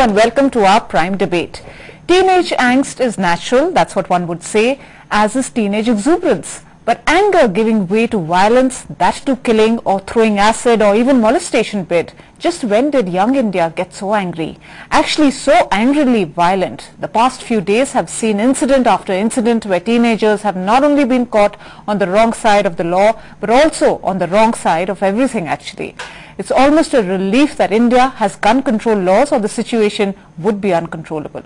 and welcome to our Prime Debate. Teenage angst is natural, that's what one would say, as is teenage exuberance. But anger giving way to violence, that to killing or throwing acid or even molestation bid, just when did young India get so angry? Actually so angrily violent. The past few days have seen incident after incident where teenagers have not only been caught on the wrong side of the law, but also on the wrong side of everything actually. It's almost a relief that India has gun control laws or the situation would be uncontrollable.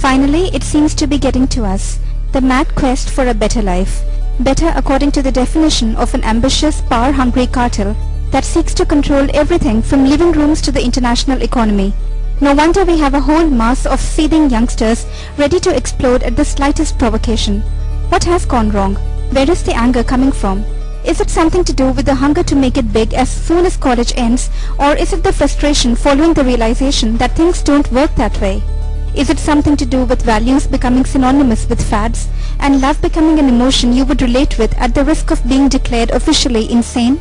Finally, it seems to be getting to us, the mad quest for a better life. Better according to the definition of an ambitious, power-hungry cartel that seeks to control everything from living rooms to the international economy. No wonder we have a whole mass of seething youngsters ready to explode at the slightest provocation. What has gone wrong? Where is the anger coming from? Is it something to do with the hunger to make it big as soon as college ends, or is it the frustration following the realization that things don't work that way? Is it something to do with values becoming synonymous with fads and love becoming an emotion you would relate with at the risk of being declared officially insane?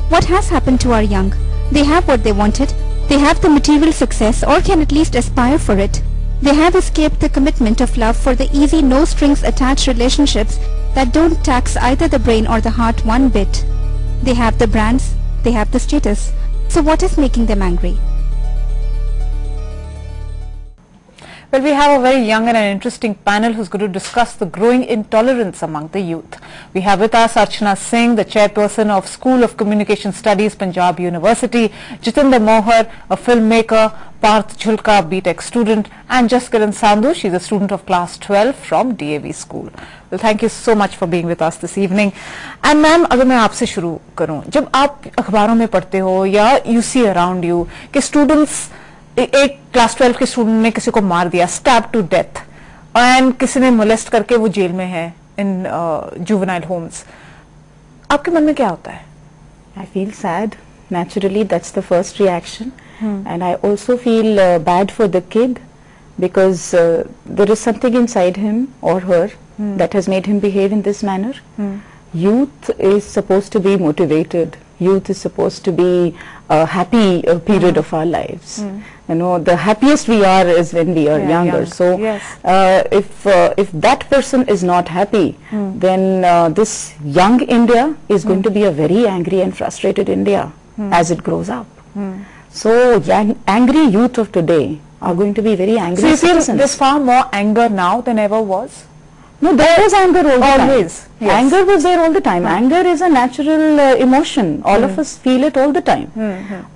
What has happened to our young? They have what they wanted. They have the material success or can at least aspire for it. They have escaped the commitment of love for the easy no-strings-attached relationships that don't tax either the brain or the heart one bit. They have the brands. They have the status. So what is making them angry? Well, we have a very young and an interesting panel who's going to discuss the growing intolerance among the youth. We have with us Archana Singh, the chairperson of School of Communication Studies, Punjab University, Jitendra Mohar, a filmmaker, Parth Jhulka, BTech student, and Jaskiran Sandhu, she's a student of class 12 from DAV school. Well, thank you so much for being with us this evening. And ma'am, अगर मैं आपसे शुरू करूं, जब आप अखबारों में पढ़ते हो या you see around you कि students एक क्लास 12 के स्टूडेंट ने किसी को मार दिया, स्टैब टू डेथ, एंड किसी ने मोलेस्ट करके वो जेल में है इन जुवेनाइल होम्स, आपके मन में क्या होता है? I feel sad. Naturally, that's the first reaction. And I also feel bad for the kid because there is something inside him or her that has made him behave in this manner. Youth is supposed to be motivated. Youth is supposed to be a happy period of our lives. You know, the happiest we are is when we are younger. So, if that person is not happy, then this young India is going to be a very angry and frustrated India as it grows up. So, angry youth of today are going to be very angry. So, you feel there's far more anger now than ever was? No, there was anger all the time. Always. Yes. Anger was there all the time. Anger is a natural emotion. All of us feel it all the time.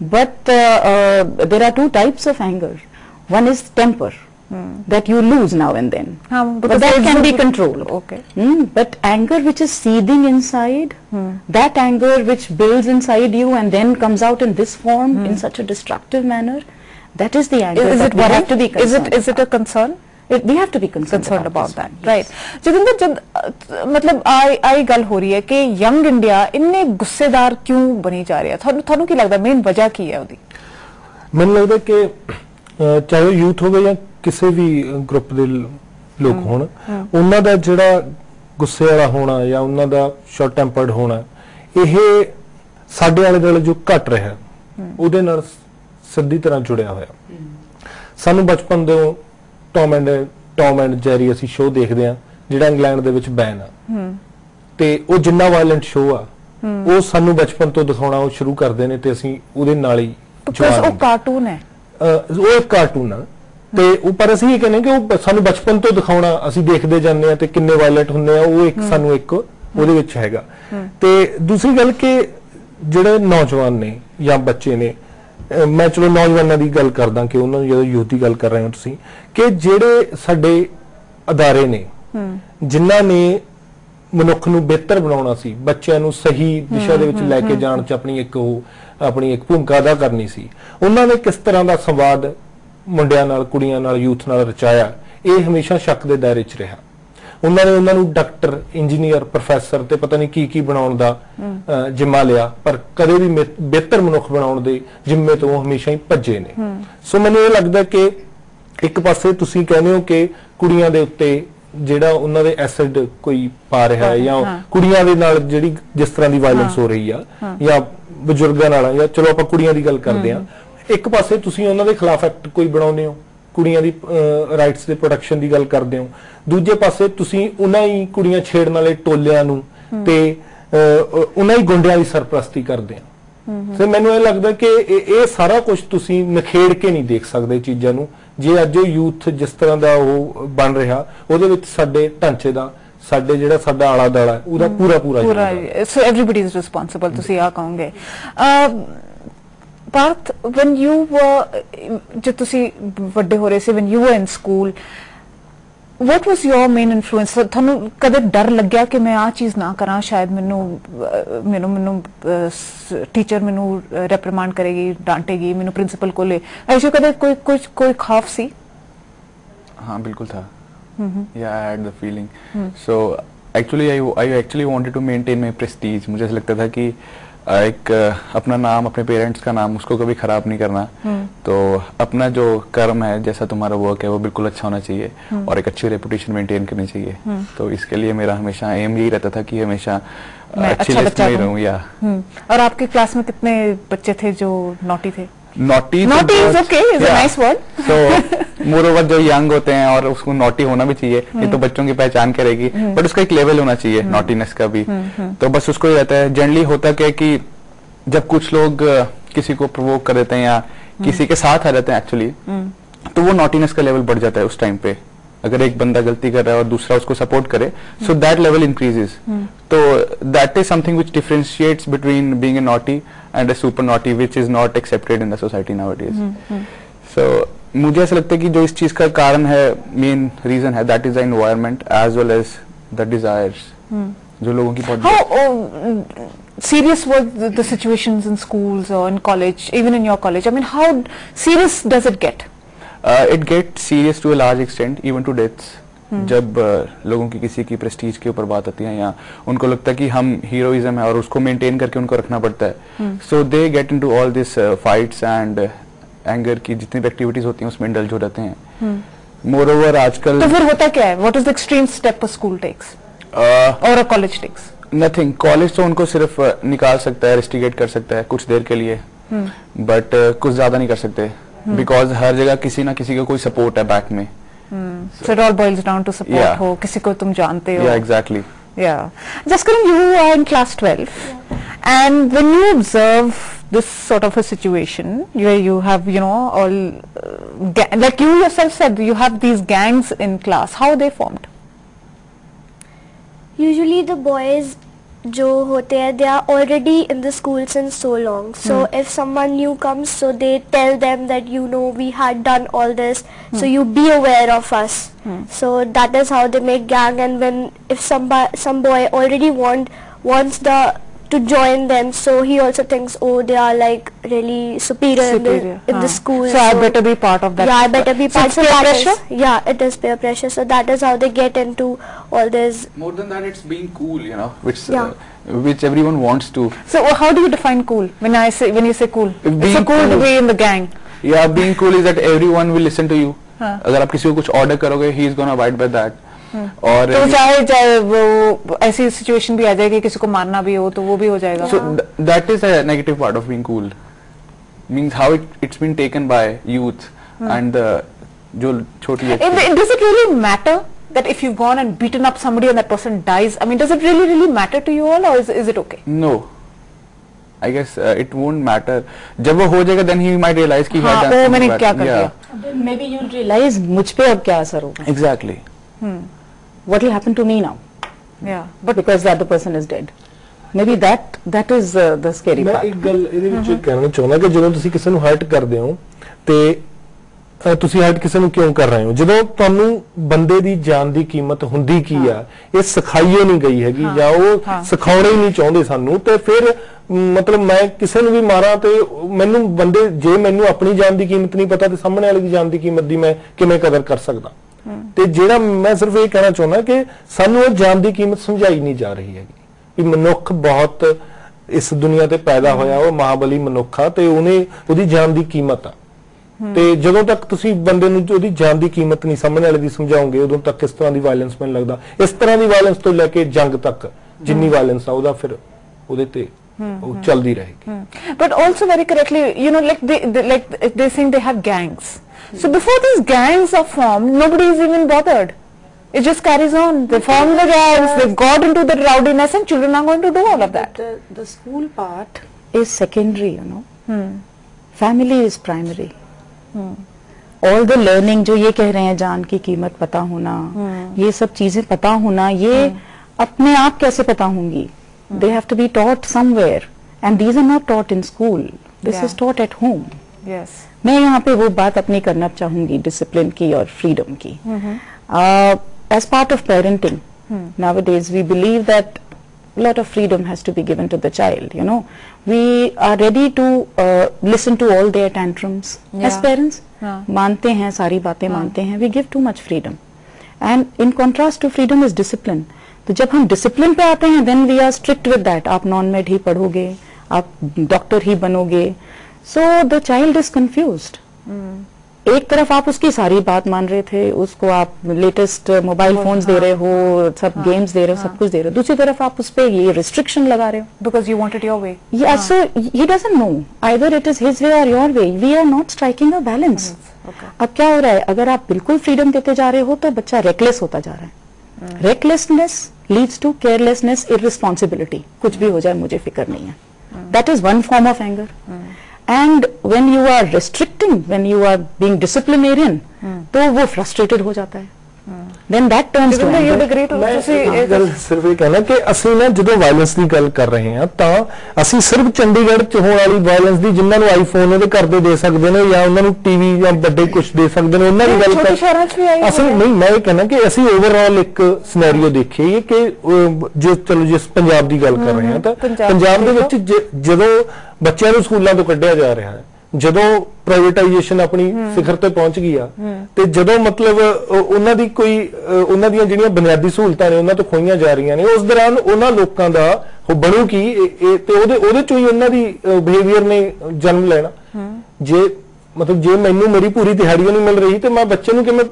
But there are two types of anger. One is temper, that you lose now and then. But that can be controlled. Okay. But anger which is seething inside, that anger which builds inside you and then comes out in this form in such a destructive manner, that is the anger that we have to be concerned. Is it a concern? We have to be concerned about that, right? Jitendra, जब मतलब आई गल हो रही है कि young India इन्ने गुस्सेदार क्यों बनी जा रही है, थानू की लगदा मेन वजह की है उदी? मैनूं लगदा कि चाहे यूथ होवे या किसी भी ग्रुप दे लोग होण, उन्हां दा जिहड़ा गुस्से वाला होना या उन्हां दा शॉर्ट टेंपर्ड होना, ਇਹ ਸਾਡੇ ਆਲੇ ਦੁਆਲੇ जो घट रहा ਉਹਦੇ ਨਾਲ ਸਿੱਧੀ ਤਰ੍ਹਾਂ ਜੁੜਿਆ ਹੋਇਆ। ਸਾਨੂੰ ਬਚਪਨ ਤੋਂ ਟੌਮ ਐਂਡ ਜੈਰੀ ਅਸੀਂ ਸ਼ੋਅ ਦੇਖਦੇ ਆ ਜਿਹੜਾ ਇੰਗਲੈਂਡ ਦੇ ਵਿੱਚ ਬੈਨ ਆ, ਤੇ ਉਹ ਜਿੰਨਾ ਵਾਇਲੈਂਟ ਸ਼ੋਅ ਆ ਉਹ ਸਾਨੂੰ ਬਚਪਨ ਤੋਂ ਦਿਖਾਉਣਾ ਉਹ ਸ਼ੁਰੂ ਕਰਦੇ ਨੇ ਤੇ ਅਸੀਂ ਉਹਦੇ ਨਾਲ ਹੀ ਉਹ ਕਾਰਟੂਨ ਹੈ, ਉਹ ਇੱਕ ਕਾਰਟੂਨ ਆ ਤੇ ਉਹ ਪਰ ਅਸੀਂ ਇਹ ਕਹਿੰਦੇ ਕਿ ਉਹ ਸਾਨੂੰ ਬਚਪਨ ਤੋਂ ਦਿਖਾਉਣਾ ਅਸੀਂ ਦੇਖਦੇ ਜਾਂਦੇ ਆ ਤੇ ਕਿੰਨੇ ਵਾਇਲੈਂਟ ਹੁੰਦੇ ਆ ਉਹ ਇੱਕ ਸਾਨੂੰ ਇੱਕ ਉਹਦੇ ਵਿੱਚ ਹੈਗਾ। ਤੇ ਦੂਸਰੀ ਗੱਲ ਕਿ ਜਿਹੜੇ ਨੌਜਵਾਨ ਨੇ ਜਾਂ ਬੱਚੇ ਨੇ, मैं चलो नौजवानों की गल करदा कि उन्होंने जो यूथ की गल कर रहे हो तुसी कि जेड़े साडे अदारे ने जिन्हां ने मनुख नूं बेहतर बनाउणा सी, बच्चों नूं सही दिशा दे विच लैके जाण च अपनी एक भूमिका अदा करनी सी, उन्हां ने किस तरह दा संवाद मुंडियां नाल कुड़ियां नाल यूथ नाल रचाया, ये हमेशा शक दे दायरे च रहा। उन्होंने डॉक्टर, इंजीनियर, प्रोफैसर ते पता नहीं की बनाउण दा जिम्मा लिया, पर कदे भी बेहतर मनुख बनाउण दे जिम्मे तो हमेशा ही भज्जे ने। सो मैनूं ये लगदा कि एक पासे तुसीं कहने हो कि कुड़ियां दे उत्ते ਜਿਹੜਾ ਉਹਨਾਂ ਦੇ ਐਸਿਡ ਕੋਈ ਪਾ ਰਿਹਾ ਹੈ ਜਾਂ ਕੁੜੀਆਂ ਦੇ ਨਾਲ ਜਿਹੜੀ ਜਿਸ ਤਰ੍ਹਾਂ ਦੀ ਵਾਇਲੈਂਸ ਹੋ ਰਹੀ ਆ ਜਾਂ ਬਜ਼ੁਰਗਾਂ ਨਾਲ ਜਾਂ ਚਲੋ ਆਪਾਂ ਕੁੜੀਆਂ ਦੀ ਗੱਲ ਕਰਦੇ ਆ, ਇੱਕ ਪਾਸੇ ਤੁਸੀਂ ਉਹਨਾਂ ਦੇ ਖਿਲਾਫ ਐਕਟ ਕੋਈ ਬਣਾਉਂਦੇ ਹੋ, ਕੁੜੀਆਂ ਦੀ ਰਾਈਟਸ ਦੇ ਪ੍ਰੋਟੈਕਸ਼ਨ ਦੀ ਗੱਲ ਕਰਦੇ ਹੋ, ਦੂਜੇ ਪਾਸੇ ਤੁਸੀਂ ਉਹਨਾਂ ਹੀ ਕੁੜੀਆਂ ਛੇੜਨ ਵਾਲੇ ਟੋਲਿਆਂ ਨੂੰ ਤੇ ਉਹਨਾਂ ਹੀ ਗੁੰਡਿਆਂ ਦੀ ਸਰਪ੍ਰਸਤੀ ਕਰਦੇ ਆ। ਤੇ ਮੈਨੂੰ ਇਹ ਲੱਗਦਾ ਕਿ ਇਹ ਸਾਰਾ ਕੁਝ ਤੁਸੀਂ ਨਖੇੜ ਕੇ ਨਹੀਂ ਦੇਖ ਸਕਦੇ ਚੀਜ਼ਾਂ ਨੂੰ। ਜੇ ਅੱਜ ਯੂਥ ਜਿਸ ਤਰ੍ਹਾਂ ਦਾ ਉਹ ਬਣ ਰਿਹਾ ਉਹਦੇ ਵਿੱਚ ਸਾਡੇ ਢਾਂਚੇ ਦਾ ਸਾਡੇ ਜਿਹੜਾ ਸਾਡਾ ਆਲਾ ਦਾਲਾ ਉਹਦਾ ਪੂਰਾ ਸੋ ਐਵਰੀਬਾਡੀ ਇਜ਼ ਰਿਸਪੌਂਸਿਬਲ ਤੁਸੀਂ ਆ ਕਹੋਗੇ। ਪਾਰਥ, when you were ਜਦ ਤੁਸੀਂ ਵੱਡੇ ਹੋ ਰਹੇ ਸੀ, when you were in school, what was your main influence? ਤੁਹਾਨੂੰ ਕਦੇ ਡਰ ਲੱਗਿਆ ਕਿ ਮੈਂ ਆ ਚੀਜ਼ ਨਾ ਕਰਾਂ, ਸ਼ਾਇਦ ਮੈਨੂੰ ਟੀਚਰ ਮੈਨੂੰ ਰਿਪਰੀਮਾਂਡ ਕਰੇਗੀ, डांटेगी, ਮੈਨੂੰ प्रिंसिपल ਕੋਲੇ ऐसे कदे कोई खौफ सी? हाँ बिल्कुल था। Yeah, I had the feeling. So actually I actually wanted to maintain my prestige. मुझे ऐसा लगता था कि एक अपना नाम, अपने पेरेंट्स का नाम, उसको कभी खराब नहीं करना। तो अपना जो कर्म है, जैसा तुम्हारा वर्क है, वो बिल्कुल अच्छा होना चाहिए और एक अच्छी रेपुटेशन मेंटेन करनी चाहिए। तो इसके लिए मेरा हमेशा एम यही रहता था कि हमेशा अच्छी लिस्ट में रहूं। या और आपकी क्लास में कितने बच्चे थे जो नॉटी थे? Naughty is okay, is a nice word. तो मोरोवर जो यंग होते हैं और उसको नॉटी होना भी चाहिए, ये तो बच्चों की पहचान करेगी, बट उसका एक लेवल होना चाहिए नॉटीनेस का भी। तो बस उसको ही रहता है। जनरली होता क्या है कि जब कुछ लोग किसी को प्रोवोक कर देते हैं या किसी के साथ आ जाते हैं एक्चुअली, तो वो नॉटीनेस का लेवल बढ़ जाता है उस टाइम पे। अगर एक बंदा गलती कर रहा है और दूसरा उसको सपोर्ट करे, सो दैट लेवल इंक्रीजेस। तो that is something which differentiates between being a naughty and a super naughty, which is not accepted in the society nowadays. So मुझे ऐसा लगता है कि जो इस चीज का कारण है, मेन रीजन है, that is the environment as well as the desires जो लोगों की बहुत serious were the situations in schools or in college, even in your college? I mean, how serious does it get? It gets serious to a large extent, even to deaths. जब लोगों की किसी की Prestige के ऊपर बात आती है या उनको लगता है कि हम हीरोइज्म है और उसको मेंटेन करके उनको रखना पड़ता है, so they get into all this fights and anger की जितनी भी एक्टिविटीज होती हैं उसमें इंडल्ज हो जाते हैं। मोरओवर आजकल तो फिर होता क्या है? What is the extreme step a school takes or a college takes? Nothing. College तो उनको सिर्फ निकाल सकता है, रेस्टिगेट कर सकता है कुछ देर के लिए, बट कुछ ज्यादा नहीं कर सकते, बिकॉज हर जगह किसी ना किसी का कोई सपोर्ट है बैक में। So it all boils down to support हो, किसी को तुम जानते हो। Yeah, exactly. Yeah. Jaskaran, you are in class 12, and when you observe this sort of a situation where you have, you know, all like you yourself said, you have these gangs in class. How are they formed? Usually the boys जो होते हैं, they are already in the school since so long. So if someone new comes, so they tell them that, you know, we had done all this, so you be aware of us. So that is how they make gang. And when if some boy already wants to join them, so he also thinks, oh, they are like really superior. In the school. So I better be part of that. Yeah, I better be part. So peer pressure? Yeah, it is peer pressure. So that is how they get into all this. More than that, it's being cool, you know, which everyone wants to. So how do you define cool? When you say cool, it's so cool to be in the gang. Yeah, being cool is that everyone will listen to you. अगर आप किसी को कुछ order करोगे, he is gonna abide by that. और तो चाहे वो ऐसी सिचुएशन भी आ जाएगी, किसी को मारना भी हो तो वो भी हो जाएगा। So that is a negative part of being cool. Means how it's been taken by youth and जो छोटी। Does it really matter that if you've gone and beaten up somebody and that person dies? I mean, does it really matter to you all, or is it okay? No, I guess it won't matter. जब वो हो जाएगा, then he might realize कि हाँ, वो मैंने क्या कर दिया। Maybe you'll realize मुझ पे अब क्या असर होगा। Exactly. What will happen to me now? Yeah, but because the other person is dead. Maybe that is the scary part. ਮੈਂ ਇੱਕ ਗੱਲ ਇਹਦੇ ਵਿੱਚ ਕਹਿਣਾ ਚਾਹੁੰਦਾ ਕਿ ਜਦੋਂ ਤੁਸੀਂ ਕਿਸੇ ਨੂੰ ਹਰਟ ਕਰਦੇ ਹੋ ਤੇ ਤੁਸੀਂ ਹਰਟ ਕਿਸੇ ਨੂੰ ਕਿਉਂ ਕਰ ਰਹੇ ਹੋ? ਜਦੋਂ ਤੁਹਾਨੂੰ ਬੰਦੇ ਦੀ ਜਾਨ ਦੀ ਕੀਮਤ ਹੁੰਦੀ ਕੀ ਆ, ਇਹ ਸਿਖਾਈਏ ਨਹੀਂ ਗਈ ਹੈਗੀ ਜਾਂ ਉਹ ਸਿਖਾਉਣੇ ਹੀ ਨਹੀਂ ਚਾਹੁੰਦੇ ਸਾਨੂੰ, ਤੇ ਫਿਰ ਮਤਲਬ ਮੈਂ ਕਿਸੇ ਨੂੰ ਵੀ ਮਾਰਾਂ ਤੇ ਮੈਨੂੰ ਬੰਦੇ, ਜੇ ਮੈਨੂੰ ਆਪਣੀ ਜਾਨ ਦੀ ਕੀਮਤ ਨਹੀਂ ਪਤਾ ਤੇ ਸਾਹਮਣੇ ਵਾਲੇ ਦੀ ਜਾਨ ਦੀ ਕੀਮਤ ਦੀ ਮੈਂ ਕਿਵੇਂ ਕਦਰ ਕਰ ਸਕਦਾ? ਤੇ ਜਿਹੜਾ ਮੈਂ ਸਿਰਫ ਇਹ ਕਹਿਣਾ ਚਾਹੁੰਦਾ ਕਿ ਸਾਨੂੰ ਉਹ ਜਾਨ ਦੀ ਕੀਮਤ ਸਮਝਾਈ ਨਹੀਂ ਜਾ ਰਹੀ ਹੈਗੀ ਵੀ ਮਨੁੱਖ ਬਹੁਤ ਇਸ ਦੁਨੀਆ ਤੇ ਪੈਦਾ ਹੋਇਆ, ਉਹ ਮਹਾਬਲੀ ਮਨੁੱਖ ਆ ਤੇ ਉਹਦੀ ਜਾਨ ਦੀ ਕੀਮਤ ਆ। ਤੇ ਜਦੋਂ ਤੱਕ ਤੁਸੀਂ ਬੰਦੇ ਨੂੰ ਉਹਦੀ ਜਾਨ ਦੀ ਕੀਮਤ ਨਹੀਂ ਸਾਹਮਣੇ ਵਾਲੇ ਦੀ ਸਮਝਾਓਗੇ ਉਦੋਂ ਤੱਕ ਇਸ ਤਰ੍ਹਾਂ ਦੀ ਵਾਇਲੈਂਸ ਮੈਨੂੰ ਲੱਗਦਾ ਇਸ ਤਰ੍ਹਾਂ ਦੀ ਵਾਇਲੈਂਸ ਤੋਂ ਲੈ ਕੇ ਜੰਗ ਤੱਕ ਜਿੰਨੀ ਵਾਇਲੈਂਸ ਆ ਉਹਦਾ ਫਿਰ ਉਹਦੇ ਤੇ ਉਹ ਚੱਲਦੀ ਰਹੇਗੀ But also very correctly, you know, like they think they have gangs. So before these gangs are formed, nobody is even bothered. It just carries on. They form the gangs, they got into the rowdiness, and children are going to do all of that. The school part is secondary, you know. Family is primary. All the learning जो ये कह रहे हैं जान की कीमत पता होना, ये सब चीजें पता होना, ये अपने आप कैसे पता होंगी? They have to be taught somewhere, and these are not taught in school. This is taught at home. Yes. मैं यहाँ पे वो बात अपनी करना चाहूंगी डिसिप्लिन की और फ्रीडम की. As part of parenting, nowadays we believe that a lot of freedom has to be given to the child. You know, we are ready to listen to all their tantrums as parents. मानते हैं सारी बातें मानते हैं. We give too much freedom, and in contrast to freedom is discipline. तो जब हम discipline पे आते हैं then we are strict with that. आप नॉन मेड ही पढ़ोगे, आप डॉक्टर ही बनोगे. So the child is confused. एक तरफ आप उसकी सारी बात मान रहे थे, उसको आप लेटेस्ट मोबाइल फोन्स दे रहे हो, सब गेम्स दे रहे हो, सब कुछ दे रहे हो. दूसरी तरफ आप उस पे ये रिस्ट्रिक्शन लगा रहे हो. Because you want it your way. Yeah, so he doesn't know either it is his way or your way. We are not striking a balance. Okay. अब क्या हो रहा है, अगर आप बिल्कुल फ्रीडम देते जा रहे हो तो बच्चा रेकलेस होता जा रहा है. Recklessness leads to carelessness, irresponsibility. कुछ भी हो जाए मुझे फिक्र नहीं है. That is one form of anger. And when you are restricting, when you are being disciplinarian, तो वो frustrated हो जाता है. Then that turns to anger. ਮੈਂ ਗੱਲ ਸਿਰਫ ਇਹ ਕਹਿਣਾ ਕਿ ਅਸੀਂ ਨਾ ਜਦੋਂ ਵਾਇਲੈਂਸ ਦੀ ਗੱਲ ਕਰ ਰਹੇ ਹਾਂ ਤਾਂ ਅਸੀਂ ਸਿਰਫ ਚੰਡੀਗੜ੍ਹ ਚ ਹੋਣ ਵਾਲੀ ਵਾਇਲੈਂਸ ਦੀ ਜਿਨ੍ਹਾਂ ਨੂੰ ਆਈਫੋਨ ਉਹਦੇ ਘਰ ਦੇ ਸਕਦੇ ਨੇ ਜਾਂ ਉਹਨਾਂ ਨੂੰ ਟੀਵੀ ਜਾਂ ਵੱਡੇ ਕੁਝ ਦੇ ਸਕਦੇ ਨੇ ਉਹਨਾਂ ਦੀ ਗੱਲ ਕਰ ਅਸੀਂ ਨਹੀਂ. ਮੈਂ ਇਹ ਕਹਿਣਾ ਕਿ ਅਸੀਂ ਓਵਰਆਲ ਇੱਕ ਸਿਨੈਰੀਓ ਦੇਖੀਏ ਕਿ ਜੋ ਚਲੋ ਜਿਸ ਪੰਜਾਬ ਦੀ ਗੱਲ ਕਰ ਰਹੇ ਹਾਂ ਤਾਂ ਪੰਜਾਬ ਦੇ ਵਿੱਚ ਜਦੋਂ ਬੱਚਿਆਂ ਨੂੰ ਸਕੂਲਾਂ ਤੋਂ ਕੱਢਿਆ ਜਾ ਰਿਹਾ ਹੈ, ਜਦੋਂ ਪ੍ਰਾਈਵੇਟਾਈਜੇਸ਼ਨ ਆਪਣੀ ਸਿਖਰ ਤੇ ਪਹੁੰਚ ਗਈ ਆ ਤੇ ਜਦੋਂ ਮਤਲਬ ਉਹਨਾਂ ਦੀ ਕੋਈ ਉਹਨਾਂ ਦੀਆਂ ਜਿਹੜੀਆਂ ਬੁਨਿਆਦੀ ਸਹੂਲਤਾਂ ਨੇ ਉਹਨਾਂ ਤੋਂ ਖੋਈਆਂ ਜਾ ਰਹੀਆਂ ਨੇ, ਉਸ ਦੌਰਾਨ ਉਹਨਾਂ ਲੋਕਾਂ ਦਾ ਉਹ ਬਣੂ ਕੀ ਤੇ ਉਹਦੇ ਚੋਂ ਹੀ ਉਹਨਾਂ ਦੀ ਬਿਹੇਵੀਅਰ ਨੇ ਜਨਮ ਲੈਣਾ. ਜੇ ਮਤਲਬ ਜੇ ਮੈਨੂੰ ਮੇਰੀ ਪੂਰੀ ਦਿਹਾੜੀ ਨਹੀਂ ਮਿਲ ਰਹੀ ਤੇ ਮੈਂ ਬੱਚੇ ਨੂੰ ਕਿਵੇਂ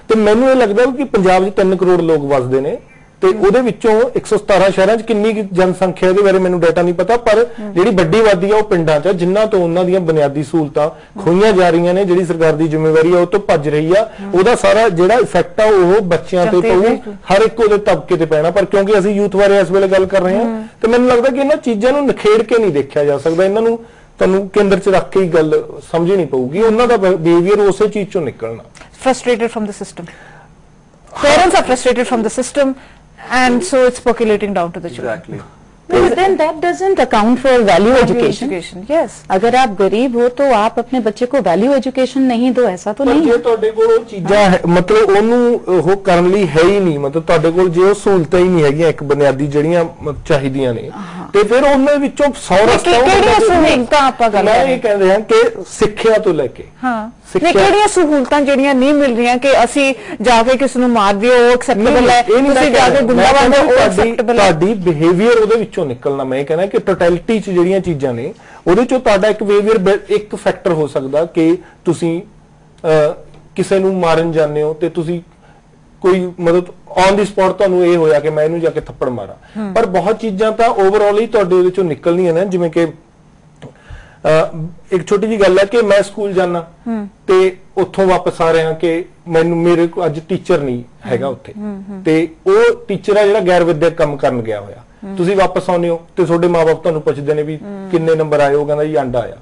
ਤੇ ਮੈਨੂੰ ਇਹ ਲੱਗਦਾ ਕਿ ਪੰਜਾਬ 'ਚ 3 ਕਰੋੜ ਲੋਕ ਵਸਦੇ ਨੇ ਤੇ ਉਹਦੇ ਵਿੱਚੋਂ 117 ਸ਼ਹਿਰਾਂ 'ਚ ਕਿੰਨੀ ਜਨਸੰਖਿਆ ਇਹਦੇ ਬਾਰੇ ਮੈਨੂੰ ਡਾਟਾ ਨਹੀਂ ਪਤਾ, ਪਰ ਜਿਹੜੀ ਵੱਡੀ ਆਬਾਦੀ ਆ ਉਹ ਪਿੰਡਾਂ 'ਚ, ਜਿਨ੍ਹਾਂ ਤੋਂ ਉਹਨਾਂ ਦੀਆਂ ਬੁਨਿਆਦੀ ਸਹੂਲਤਾਂ ਖੋਈਆਂ ਜਾ ਰਹੀਆਂ ਨੇ, ਜਿਹੜੀ ਸਰਕਾਰ ਦੀ ਜ਼ਿੰਮੇਵਾਰੀ ਆ ਉਹ ਤੋਂ ਭੱਜ ਰਹੀ ਆ, ਉਹਦਾ ਸਾਰਾ ਜਿਹੜਾ ਇਫੈਕਟ ਆ ਉਹ ਬੱਚਿਆਂ ਤੇ ਪਊ, ਹਰ ਇੱਕ ਉਹਦੇ ਤਬਕੇ ਤੇ ਪੈਣਾ. ਪਰ ਕਿਉਂਕਿ ਅਸੀਂ ਯੂਥ ਬਾਰੇ ਇਸ ਵੇਲੇ ਗੱਲ ਕਰ ਰਹੇ ਹਾਂ ਤੇ ਮੈਨੂੰ ਲੱਗਦਾ ਕਿ ਇਹਨਾਂ ਚੀਜ਼ਾਂ ਨੂੰ ਨਿਖੇੜ ਕੇ ਨਹੀਂ ਦੇਖਿਆ ਜਾ ਸਕਦਾ. ਇਹਨਾਂ ਨੂੰ ਤੁਹਾਨੂੰ ਕੇਂਦਰ 'ਚ ਰੱਖ ਕੇ ਹੀ ਗੱਲ ਸਮਝਣੀ ਪਊਗੀ. ਉਹਨਾਂ ਦਾ ਬਿਹੇਵੀਅਰ ਉਸੇ ਚੀਜ਼ 'ਚੋਂ ਨਿਕਲਣਾ. Frustrated from the system. Parents are frustrated from the system. And so it's percolating down to the children. Exactly. But then that doesn't account for value education. Yes. अगर आप गरीब हो तो आप अपने बच्चे को वैल्यू एजुकेशन नहीं दो, ऐसा तो नहीं ਜੇ ਤੁਹਾਡੇ ਕੋਲ ਉਹ ਚੀਜ਼ਾਂ ਮਤਲਬ ਉਹਨੂੰ ਉਹ ਕਰਨ ਲਈ ਹੈ ਹੀ ਨਹੀਂ, ਮਤਲਬ ਤੁਹਾਡੇ ਕੋਲ ਜੇ ਉਹ ਸਹੂਲਤਾਂ ਹੀ ਨਹੀਂ ਹੈਗੀਆਂ ਇੱਕ ਬੁਨਿਆਦੀ ਜਿਹੜੀਆਂ ਚਾਹੀਦੀਆਂ ਨੇ ਤੇ ਫਿਰ ਉਹਨਾਂ ਵਿੱਚੋਂ 100 ਰਸਤਾ ਕਿਹੜੀਆਂ ਸਹੂਲਤਾਂ ਆਪਾਂ ਗੱਲ ਮੈਂ ਇਹ ਕਹਿੰਦੇ ਹਾਂ ਕਿ ਸਿੱਖਿਆ ਤੋਂ ਲੈ ਕੇ ਕਿਹੜੀਆਂ ਸਹੂਲਤਾਂ ਜਿਹੜੀਆਂ ਨਹੀਂ ਮਿਲ ਰਹੀਆਂ ਕਿ ਅਸੀਂ ਜਾ ਕੇ ਕਿਸ ਨੂੰ ਮਾਰ ਦਿਓ ਉਹ ਐਕਸੈਪਟੇਬਲ ਹੈ, ਤੁਸੀਂ ਜਾ ਕੇ ਗੁੰਡਾ ਬਣੋ ਉਹ ਐਕਸੈਪਟੇਬਲ ਹੈ. ਤੁਹਾਡੀ ਬਿਹੇਵੀਅਰ ਉਹਦੇ ਵਿੱਚੋਂ ਨਿਕਲਣਾ. ਮੈਂ ਇਹ ਕਹਿੰਦਾ ਕਿ ਟੋਟੈਲਿਟੀ 'ਚ ਜਿਹੜੀਆਂ ਚੀਜ਼ਾਂ ਨੇ ਉਹਦੇ 'ਚੋਂ ਤੁਹਾਡਾ ਇੱਕ ਬਿਹੇਵੀਅਰ ਇੱਕ ਫੈਕਟਰ ਹੋ ਸਕਦਾ ਕਿ ਤੁਸੀਂ ਕਿਸੇ ਨੂੰ ਮਾਰਨ ਜਾਂਦੇ ਹੋ ਤੇ ਤੁਸੀਂ ਕੋਈ ਮਤਲਬ ਔਨ ਦੀ ਸਪੌਟ ਤੁਹਾਨੂੰ ਇਹ ਹੋਇਆ ਕਿ ਮੈਂ ਇਹਨੂੰ ਜਾ ਕੇ ਥੱਪੜ ਮਾਰਾਂ, ਪਰ ਬਹੁਤ ਚੀਜ਼ਾਂ ਤਾਂ ਓਵਰਆਲ ਹੀ ਤੁਹਾਡੇ ਉਹਦੇ 'ਚੋਂ ਨਿਕਲਣੀਆਂ ਨੇ. ਜਿਵੇਂ ਕਿ ਇੱਕ ਛੋਟੀ ਜੀ ਗੱਲ ਹੈ ਕਿ ਮੈਂ ਸਕੂਲ ਜਾਣਾ ਤੇ ਉੱਥੋਂ ਵਾਪਸ ਆ ਰਿਹਾ ਕਿ ਮੈਨੂੰ ਮੇਰੇ ਕੋਲ ਅੱਜ ਟੀਚਰ ਨਹੀਂ ਹੈਗਾ ਉੱਥੇ ਤੇ ਉਹ ਟੀਚਰ ਆ ਜਿਹੜਾ ਗੈਰ ਵਿਦਿਅਕ ਕੰਮ ਕਰਨ ਗਿਆ ਹੋਇਆ. ਤੁਸੀਂ ਵਾਪਸ ਆਉਂਦੇ ਹੋ ਤੇ ਤੁਹਾਡੇ ਮਾਪੇ ਤੁਹਾਨੂੰ ਪੁੱਛਦੇ ਨੇ ਵੀ ਕਿੰਨੇ ਨੰਬਰ ਆਏ, ਉਹ ਕਹਿੰਦਾ ਜੀ ਅੰਡਾ ਆਇਆ.